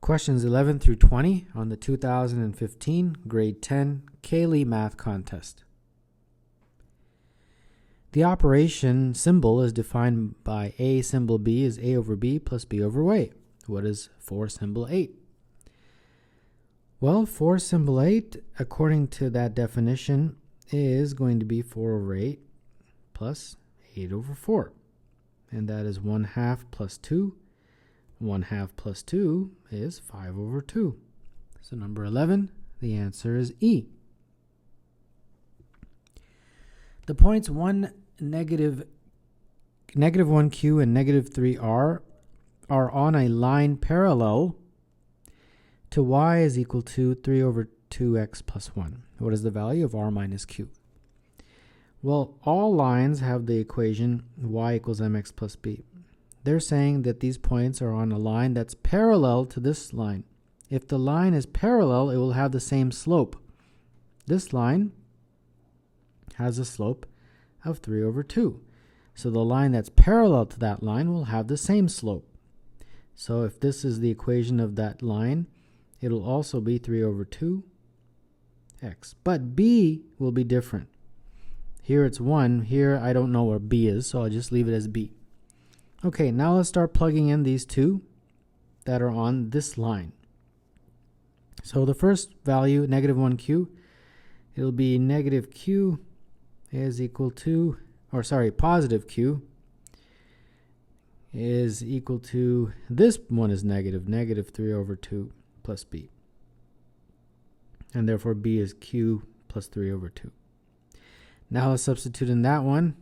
Questions 11 through 20 on the 2015 Grade 10 Cayley Math Contest. The operation symbol is defined by A symbol B is A over B plus B over A. What is 4 symbol 8? Well, 4 symbol 8, according to that definition, is going to be 4 over 8 plus 8 over 4. And that is 1/2 plus 2. 1/2 plus 2 is 5 over 2. So number 11, the answer is E. The points negative 1q and negative 3r are on a line parallel to y is equal to 3 over 2x plus 1. What is the value of r minus q? Well, all lines have the equation y equals mx plus b. They're saying that these points are on a line that's parallel to this line. If the line is parallel, it will have the same slope. This line has a slope of 3 over 2. So the line that's parallel to that line will have the same slope. So if this is the equation of that line, it'll also be 3 over 2x. But b will be different. Here it's 1. Here I don't know where b is, so I'll just leave it as b. Okay, now let's start plugging in these two that are on this line. So the first value, negative 1q, it'll be negative q is equal to, positive q is equal to, this one is negative 3 over 2 plus b. And therefore b is q plus 3 over 2. Now let's substitute in that one.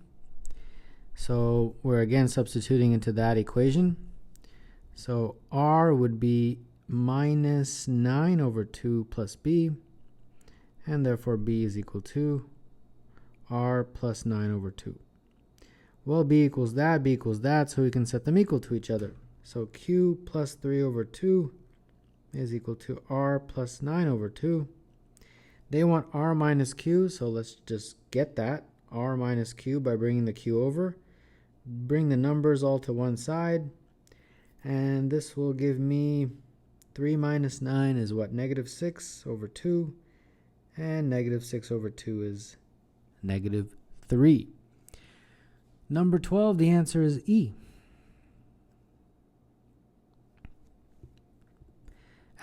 So we're again substituting into that equation. So r would be minus 9 over 2 plus b, and therefore b is equal to r plus 9 over 2. Well, b equals that, so we can set them equal to each other. So q plus 3 over 2 is equal to r plus 9 over 2. They want r minus q, so let's just get that. R minus q by bringing the q over. Bring the numbers all to one side. And this will give me 3 minus 9 is what? Negative 6 over 2. And negative 6 over 2 is negative 3. Number 12, the answer is E.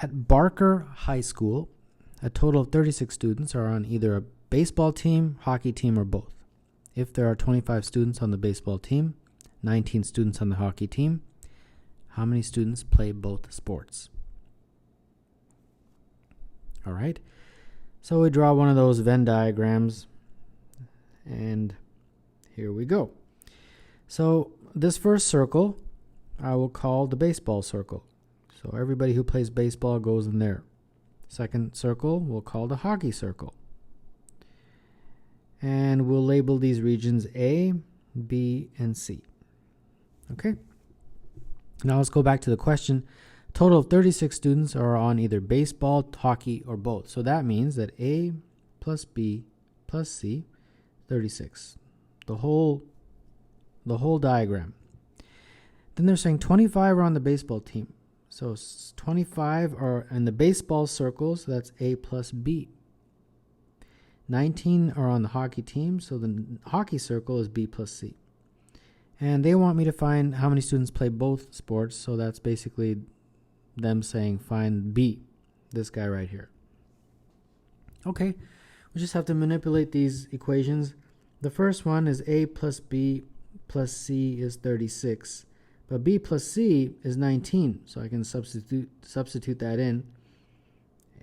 At Barker High School, a total of 36 students are on either a baseball team, hockey team, or both. If there are 25 students on the baseball team, 19 students on the hockey team, how many students play both sports? All right. So we draw one of those Venn diagrams, and here we go. So this first circle I will call the baseball circle. So everybody who plays baseball goes in there. Second circle we'll call the hockey circle. And we'll label these regions A, B, and C. Okay. Now let's go back to the question. Total of 36 students are on either baseball, hockey, or both. So that means that A plus B plus C, 36. The whole diagram. Then they're saying 25 are on the baseball team. So 25 are in the baseball circle, so that's A plus B. 19 are on the hockey team, so the hockey circle is B plus C. And they want me to find how many students play both sports, so that's basically them saying find B, this guy right here. Okay, we just have to manipulate these equations. The first one is A plus B plus C is 36, but B plus C is 19, so I can substitute that in.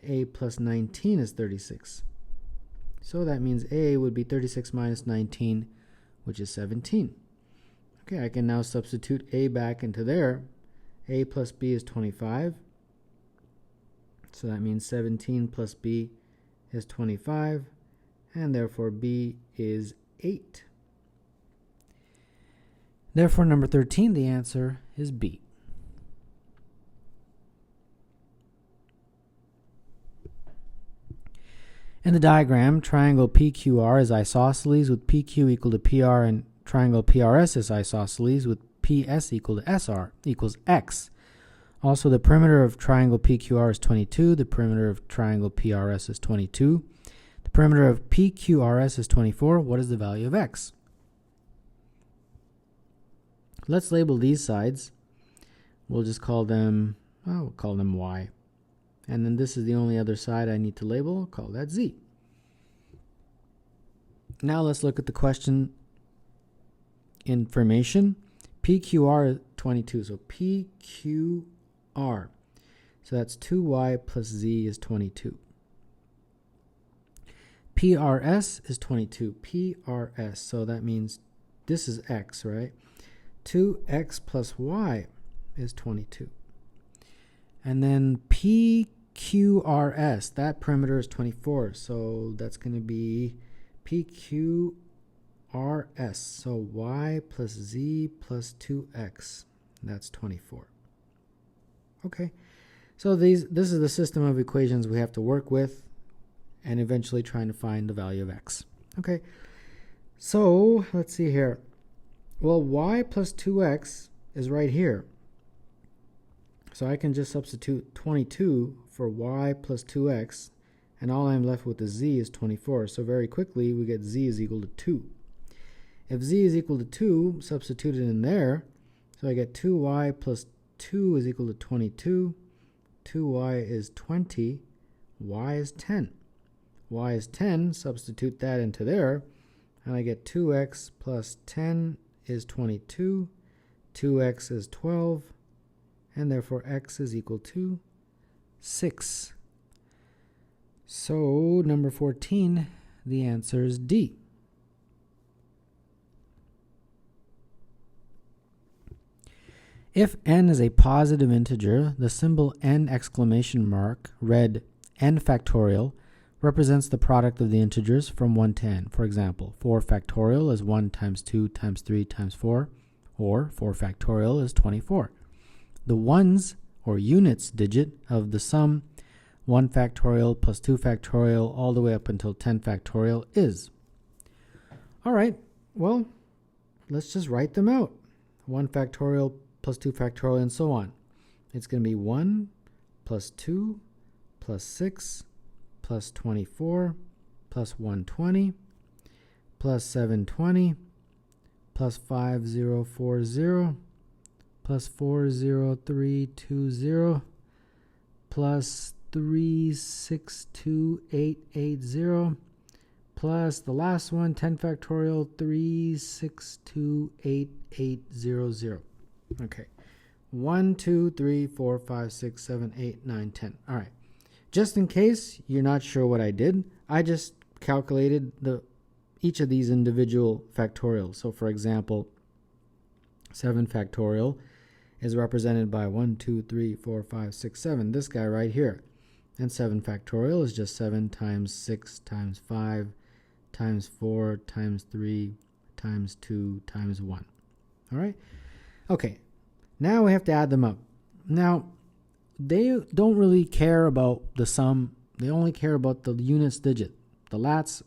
A plus 19 is 36. So that means A would be 36 minus 19, which is 17. Okay, I can now substitute A back into there. A plus B is 25. So that means 17 plus B is 25. And therefore B is 8. Therefore, number 13, the answer is B. In the diagram, triangle PQR is isosceles with PQ equal to PR, and triangle PRS is isosceles with PS equal to SR equals X. Also, the perimeter of triangle PQR is 22. The perimeter of triangle PRS is 22. The perimeter of PQRS is 24. What is the value of x? Let's label these sides. We'll just call them, we'll call them y. And then this is the only other side I need to label. I'll call that z. Now let's look at the question information. PQR 22. So PQR. So that's 2y plus z is 22. PRS is 22. PRS. So that means this is x, right? 2x plus y is 22. And then PQRS, that perimeter is 24. So that's going to be PQRS. So y plus z plus 2x. That's 24. Okay. So this is the system of equations we have to work with and eventually trying to find the value of x. Okay. So let's see here. Well, y plus 2x is right here. So I can just substitute 22 for y plus 2x, and all I'm left with is z is 24. So very quickly, we get z is equal to 2. If z is equal to 2, substitute it in there. So I get 2y plus 2 is equal to 22. 2y is 20. Y is 10. Y is 10. Substitute that into there. And I get 2x plus 10 is 22. 2x is 12. And therefore x is equal to 6. So number 14, the answer is D. If n is a positive integer, the symbol n exclamation mark, read n factorial, represents the product of the integers from 1 to n. For example, 4 factorial is 1 times 2 times 3 times 4, or 4 factorial is 24. The ones, or units digit, of the sum 1 factorial plus 2 factorial all the way up until 10 factorial is. All right, well, let's just write them out. 1 factorial plus 2 factorial and so on. It's going to be 1 plus 2 plus 6 plus 24 plus 120 plus 720 plus 5040 plus 40320 plus 362880 plus the last one, 10 factorial, 362880. Okay. 1, 2, 3, 4, 5, 6, 7, 8, 9, 10. All right. Just in case you're not sure what I did, I just calculated each of these individual factorials. So for example, 7 factorial is represented by 1, 2, 3, 4, 5, 6, 7. This guy right here. And 7 factorial is just 7 times 6 times 5 times 4 times 3 times 2 times 1. All right? Okay. Now we have to add them up. Now, they don't really care about the sum. They only care about the units digit, the last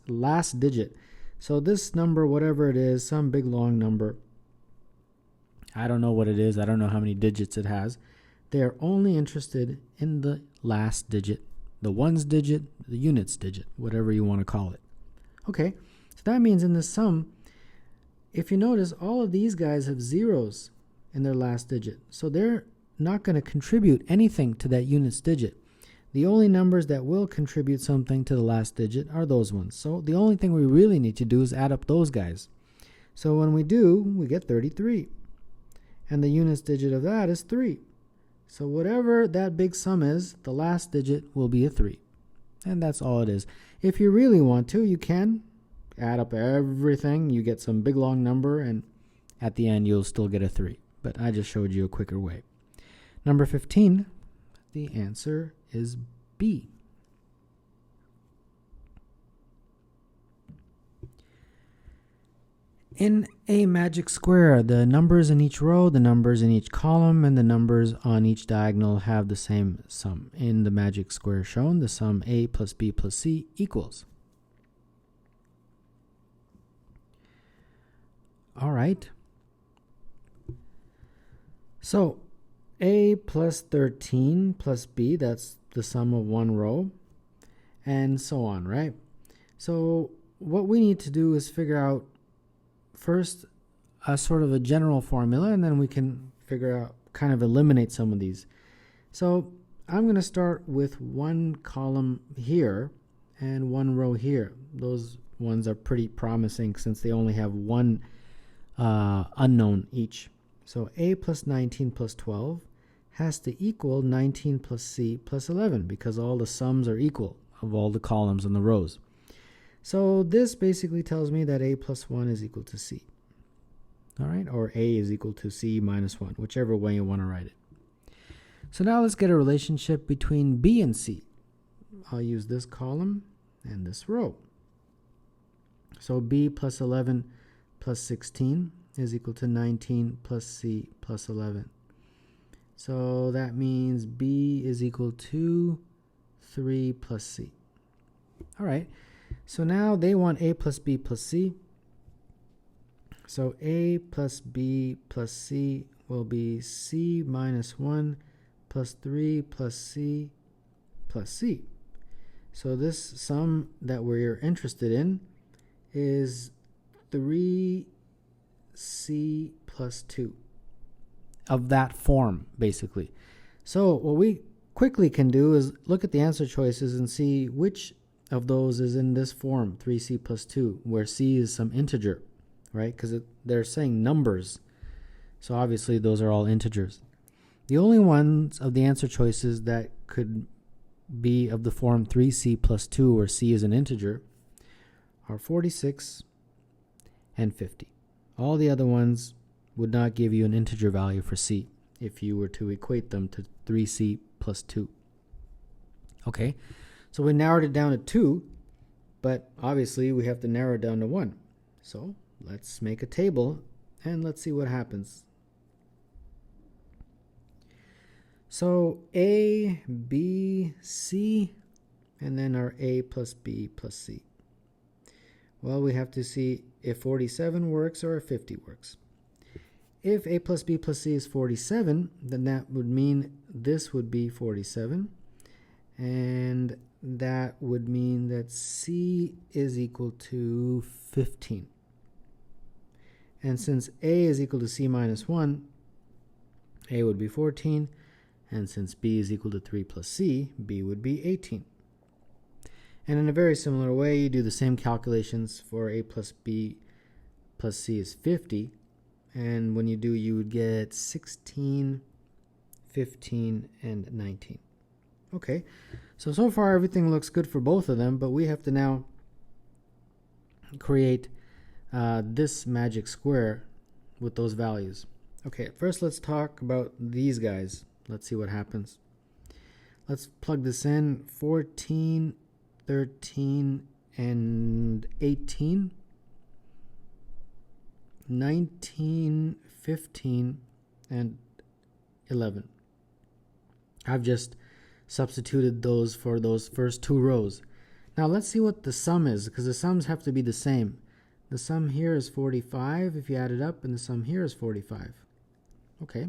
digit. So this number, whatever it is, some big long number, I don't know what it is. I don't know how many digits it has. They are only interested in the last digit, the ones digit, the units digit, whatever you want to call it. Okay, so that means in the sum, if you notice, all of these guys have zeros in their last digit. So they're not going to contribute anything to that units digit. The only numbers that will contribute something to the last digit are those ones. So the only thing we really need to do is add up those guys. So when we do, we get 33. And the units digit of that is 3. So whatever that big sum is, the last digit will be a 3. And that's all it is. If you really want to, you can add up everything. You get some big long number, and at the end you'll still get a 3. But I just showed you a quicker way. Number 15, the answer is B. In a magic square, the numbers in each row, the numbers in each column, and the numbers on each diagonal have the same sum. In the magic square shown, the sum A plus B plus C equals. All right. So A plus 13 plus B, that's the sum of one row, and so on, right? So what we need to do is figure out first a sort of a general formula, and then we can figure out, kind of eliminate some of these. So I'm going to start with one column here and one row here. Those ones are pretty promising since they only have one unknown each. So A plus 19 plus 12 has to equal 19 plus C plus 11 because all the sums are equal of all the columns and the rows. So this basically tells me that A plus 1 is equal to C. All right, or A is equal to C minus 1, whichever way you want to write it. So now let's get a relationship between B and C. I'll use this column and this row. So B plus 11 plus 16 is equal to 19 plus C plus 11. So that means B is equal to 3 plus C. All right, so now they want A plus B plus C. So A plus B plus C will be C minus 1 plus 3 plus C plus C. So this sum that we're interested in is 3C plus 2 of that form, basically. So what we quickly can do is look at the answer choices and see which of those is in this form, 3C plus 2, where C is some integer, right? Because they're saying numbers. So obviously those are all integers. The only ones of the answer choices that could be of the form 3C plus 2, where C is an integer, are 46 and 50. All the other ones would not give you an integer value for C if you were to equate them to 3C plus 2. Okay, so we narrowed it down to 2, but obviously we have to narrow it down to 1. So let's make a table and let's see what happens. So A, B, C, and then our A plus B plus C. Well, we have to see if 47 works or if 50 works. If A plus B plus C is 47, then that would mean this would be 47. And that would mean that C is equal to 15. And since A is equal to C minus 1, A would be 14. And since B is equal to 3 plus C, B would be 18. And in a very similar way, you do the same calculations for A plus B plus C is 50. And when you do, you would get 16, 15, and 19. Okay, so far everything looks good for both of them, but we have to now create this magic square with those values. Okay, first let's talk about these guys. Let's see what happens. Let's plug this in. 14, 13, and 18. 19, 15, and 11. I've just substituted those for those first two rows. Now let's see what the sum is, because the sums have to be the same. The sum here is 45 if you add it up, and the sum here is 45. Okay,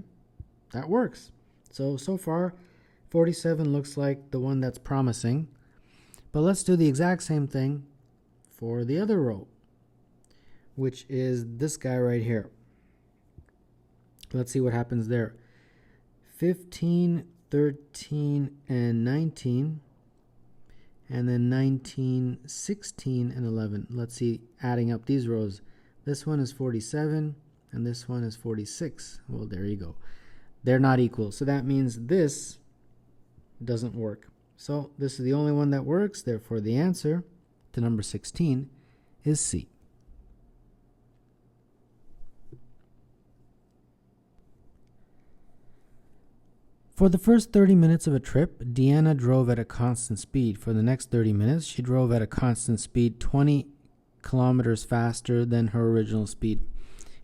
that works. So far, 47 looks like the one that's promising. But let's do the exact same thing for the other row, which is this guy right here. Let's see what happens there. 15, 13, and 19. And then 19, 16, and 11. Let's see, adding up these rows. This one is 47, and this one is 46. Well, there you go. They're not equal. So that means this doesn't work. So this is the only one that works. Therefore, the answer to number 16 is C. For the first 30 minutes of a trip, Deanna drove at a constant speed. For the next 30 minutes, she drove at a constant speed 20 kilometers faster than her original speed.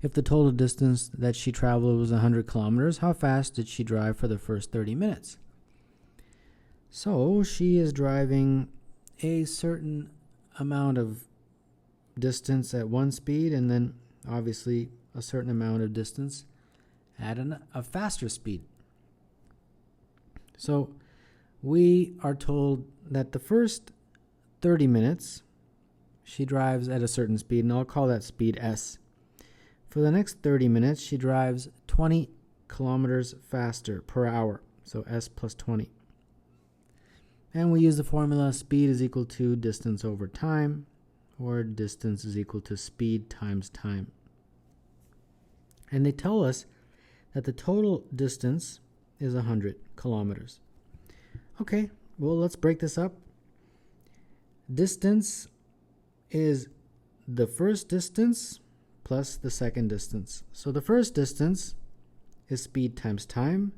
If the total distance that she traveled was 100 kilometers, how fast did she drive for the first 30 minutes? So she is driving a certain amount of distance at one speed, and then obviously a certain amount of distance at a faster speed. So we are told that the first 30 minutes she drives at a certain speed, and I'll call that speed S. For the next 30 minutes, she drives 20 kilometers faster per hour, so S plus 20. And we use the formula speed is equal to distance over time, or distance is equal to speed times time. And they tell us that the total distance is 100 kilometers. Okay, well, let's break this up. Distance is the first distance plus the second distance. So the first distance is speed times time.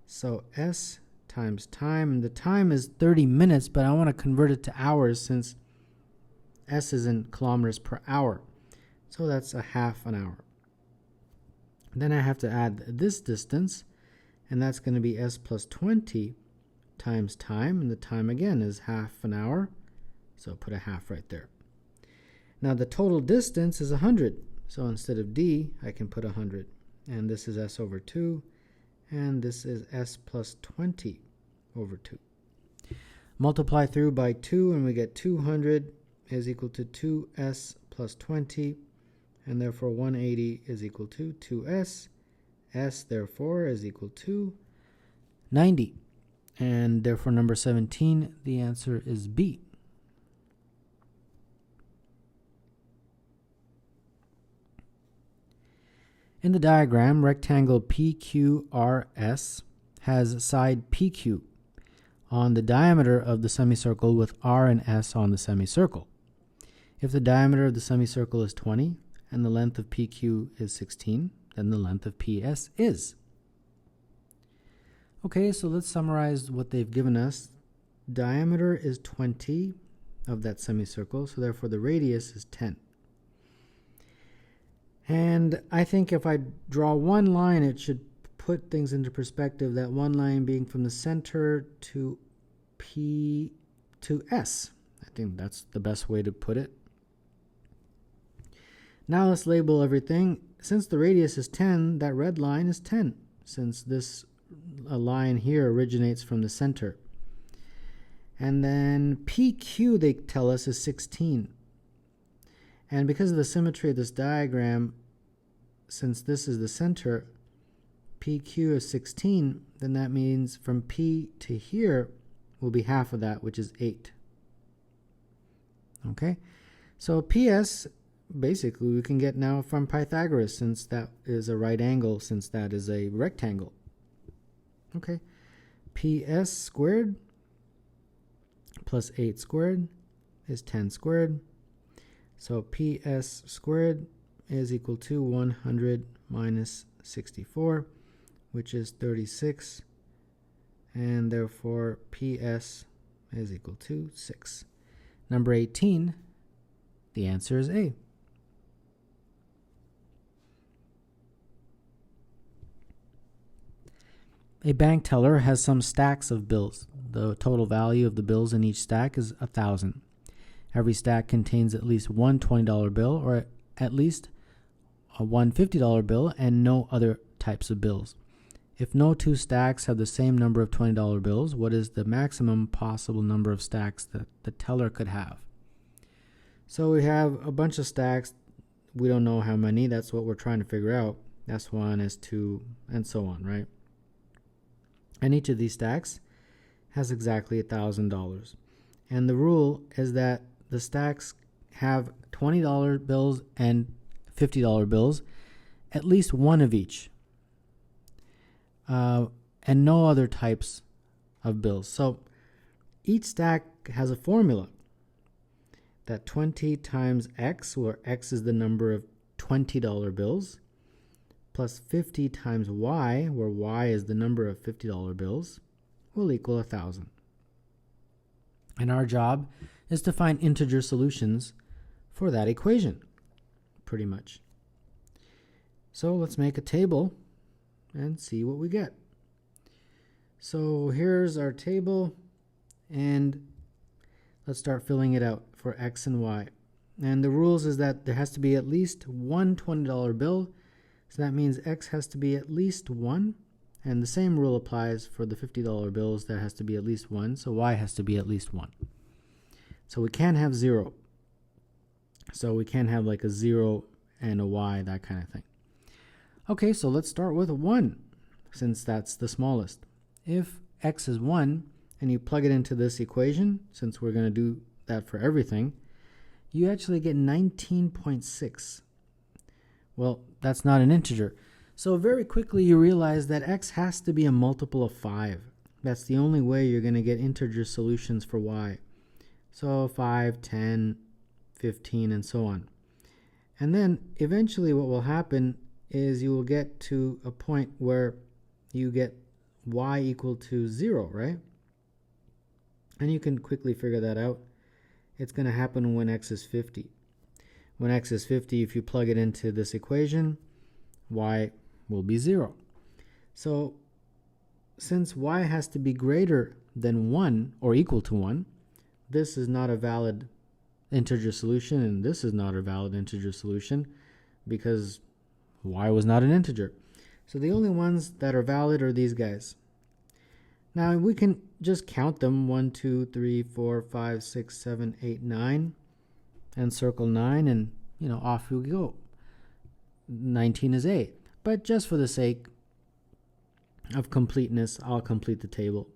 So S times time, and the time is 30 minutes, but I want to convert it to hours since S is in kilometers per hour. So that's a half an hour. Then I have to add this distance, and that's going to be S plus 20 times time, and the time again is half an hour, so put a half right there. Now the total distance is 100, so instead of D, I can put 100, and this is S over 2, and this is S plus 20 over 2. Multiply through by 2, and we get 200 is equal to 2S plus 20, and therefore 180 is equal to 2S. S, therefore, is equal to 90. And therefore, number 17, the answer is B. In the diagram, rectangle PQRS has side PQ on the diameter of the semicircle with R and S on the semicircle. If the diameter of the semicircle is 20 and the length of PQ is 16, then the length of PS is. Okay, so let's summarize what they've given us. Diameter is 20 of that semicircle, so therefore the radius is 10. And I think if I draw one line, it should put things into perspective, that one line being from the center to P to S. I think that's the best way to put it. Now let's label everything. Since the radius is 10, that red line is 10, since this line here originates from the center. And then PQ, they tell us, is 16. And because of the symmetry of this diagram, since this is the center, PQ is 16, then that means from P to here will be half of that, which is 8. Okay, so PS, basically, we can get now from Pythagoras, since that is a right angle, since that is a rectangle. Okay, PS squared plus 8 squared is 10 squared. So PS squared is equal to 100 minus 64, which is 36. And therefore, PS is equal to 6. Number 18, the answer is A. A bank teller has some stacks of bills. The total value of the bills in each stack is 1,000. Every stack contains at least one $20 bill or at least one $50 bill and no other types of bills. If no two stacks have the same number of $20 bills, what is the maximum possible number of stacks that the teller could have? So we have a bunch of stacks. We don't know how many. That's what we're trying to figure out. S1, S2, and so on, right? And each of these stacks has exactly $1,000. And the rule is that the stacks have $20 bills and $50 bills, at least one of each, and no other types of bills. So each stack has a formula that 20 times X, where X is the number of $20 bills, plus 50 times Y, where Y is the number of $50 bills, will equal 1,000. And our job is to find integer solutions for that equation, pretty much. So let's make a table and see what we get. So here's our table, and let's start filling it out for X and Y. And the rules is that there has to be at least one $20 bill. So that means X has to be at least 1, And the same rule applies for the $50 bills. There has to be at least 1, so y has to be at least 1. So we can't have 0. So we can't have like a 0 and a y, that kind of thing. Okay, so let's start with 1, since that's the smallest. If x is 1, and you plug it into this equation, since we're going to do that for everything, you actually get 19.6. Well, that's not an integer. So very quickly you realize that x has to be a multiple of 5. That's the only way you're going to get integer solutions for y. So 5, 10, 15, and so on. And then eventually what will happen is you will get to a point where you get y equal to 0, right? And you can quickly figure that out. It's going to happen when x is 50. When x is 50, if you plug it into this equation, y will be 0. So since y has to be greater than 1 or equal to 1, this is not a valid integer solution, and this is not a valid integer solution because y was not an integer. So the only ones that are valid are these guys. Now we can just count them, 1, 2, 3, 4, 5, 6, 7, 8, 9, and circle 9, and off we go. 19 is 8. But just for the sake of completeness, I'll complete the table.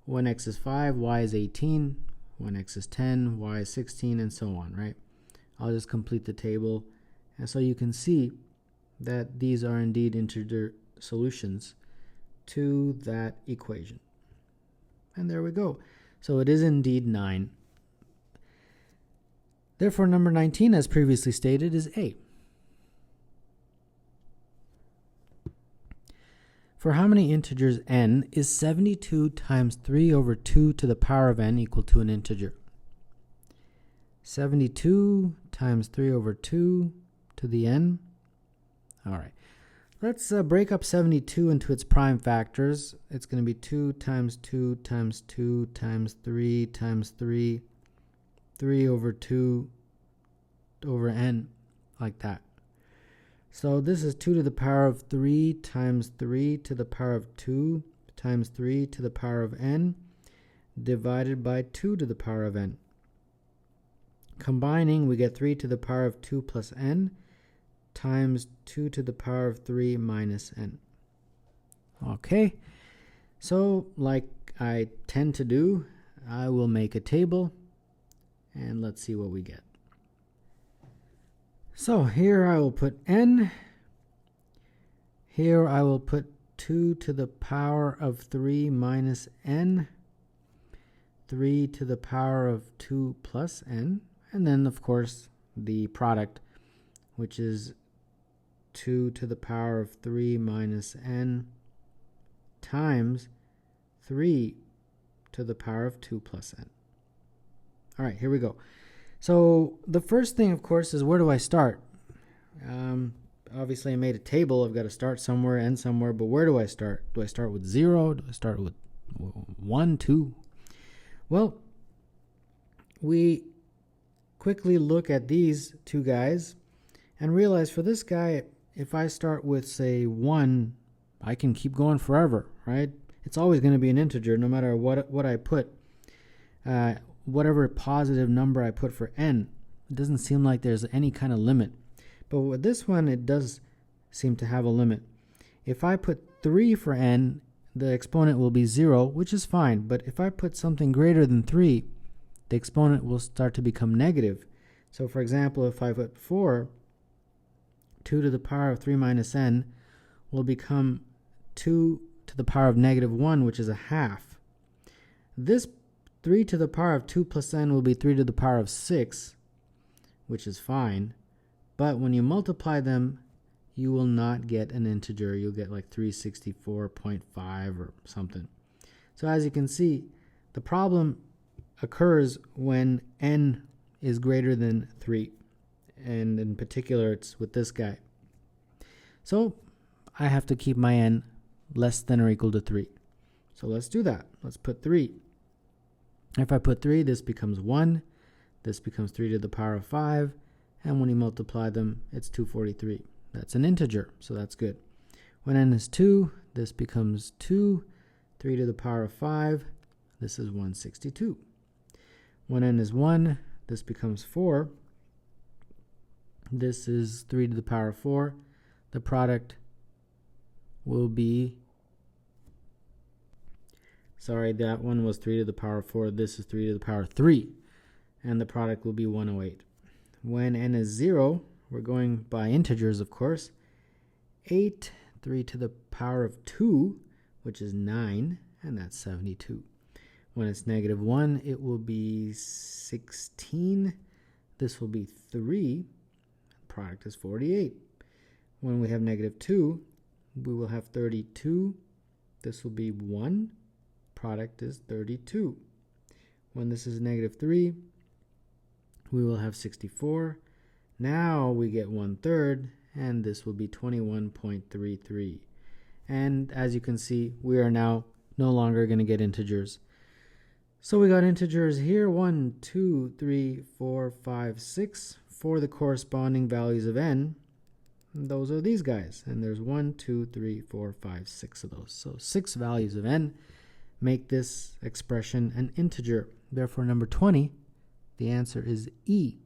When x is 5, y is 18. When x is 10, y is 16, and so on, right? I'll just complete the table. And so you can see that these are indeed integer solutions to that equation. And there we go. So it is indeed 9. Therefore, number 19, as previously stated, is A. For how many integers n is 72 times 3 over 2 to the power of n equal to an integer? 72 times 3 over 2 to the n. All right. Let's break up 72 into its prime factors. It's going to be 2 times 2 times 2 times 3 times 3, 3 over 2 over n, like that. So this is 2 to the power of 3 times 3 to the power of 2 times 3 to the power of n divided by 2 to the power of n. Combining, we get 3 to the power of 2 plus n times 2 to the power of 3 minus n. Okay, so like I tend to do, I will make a table, and let's see what we get. So here I will put n. Here I will put 2 to the power of 3 minus n, 3 to the power of 2 plus n, and then of course the product, which is 2 to the power of 3 minus n times 3 to the power of 2 plus n. All right, here we go. So the first thing, of course, is where do I start? Obviously, I made a table. I've got to start somewhere, end somewhere, but where do I start? Do I start with 0? Do I start with 1, 2? Well, we quickly look at these two guys and realize for this guy, if I start with, say, 1, I can keep going forever, right? It's always going to be an integer no matter what I put. Whatever positive number I put for n, it doesn't seem like there's any kind of limit. But with this one, it does seem to have a limit. If I put 3 for n, the exponent will be 0, which is fine. But if I put something greater than 3, the exponent will start to become negative. So for example, if I put 4, 2 to the power of 3 minus n will become 2 to the power of negative 1, which is a half. This 3 to the power of 2 plus n will be 3 to the power of 6, which is fine. But when you multiply them, you will not get an integer. You'll get like 364.5 or something. So as you can see, the problem occurs when n is greater than 3. And in particular, it's with this guy. So I have to keep my n less than or equal to 3. So let's do that. Let's put 3. If I put 3, this becomes 1. This becomes 3 to the power of 5. And when you multiply them, it's 243. That's an integer, so that's good. When n is 2, this becomes 2. 3 to the power of 5, this is 162. When n is 1, this becomes 4. This is 3 to the power of 4. The product will be, sorry, that one was 3 to the power of 4. This is 3 to the power of 3. And the product will be 108. When n is 0, we're going by integers, of course. 8, 3 to the power of 2, which is 9, and that's 72. When it's negative 1, it will be 16. This will be 3. Product is 48. When we have negative 2, we will have 32. This will be 1. Product is 32. When this is negative 3, we will have 64. Now we get 1/3, and this will be 21.33. And as you can see, we are now no longer going to get integers. So we got integers here, 1, 2, 3, 4, 5, 6, for the corresponding values of n. And those are these guys. And there's 1, 2, 3, 4, 5, 6 of those. So 6 values of n make this expression an integer. Therefore, number 20, the answer is E.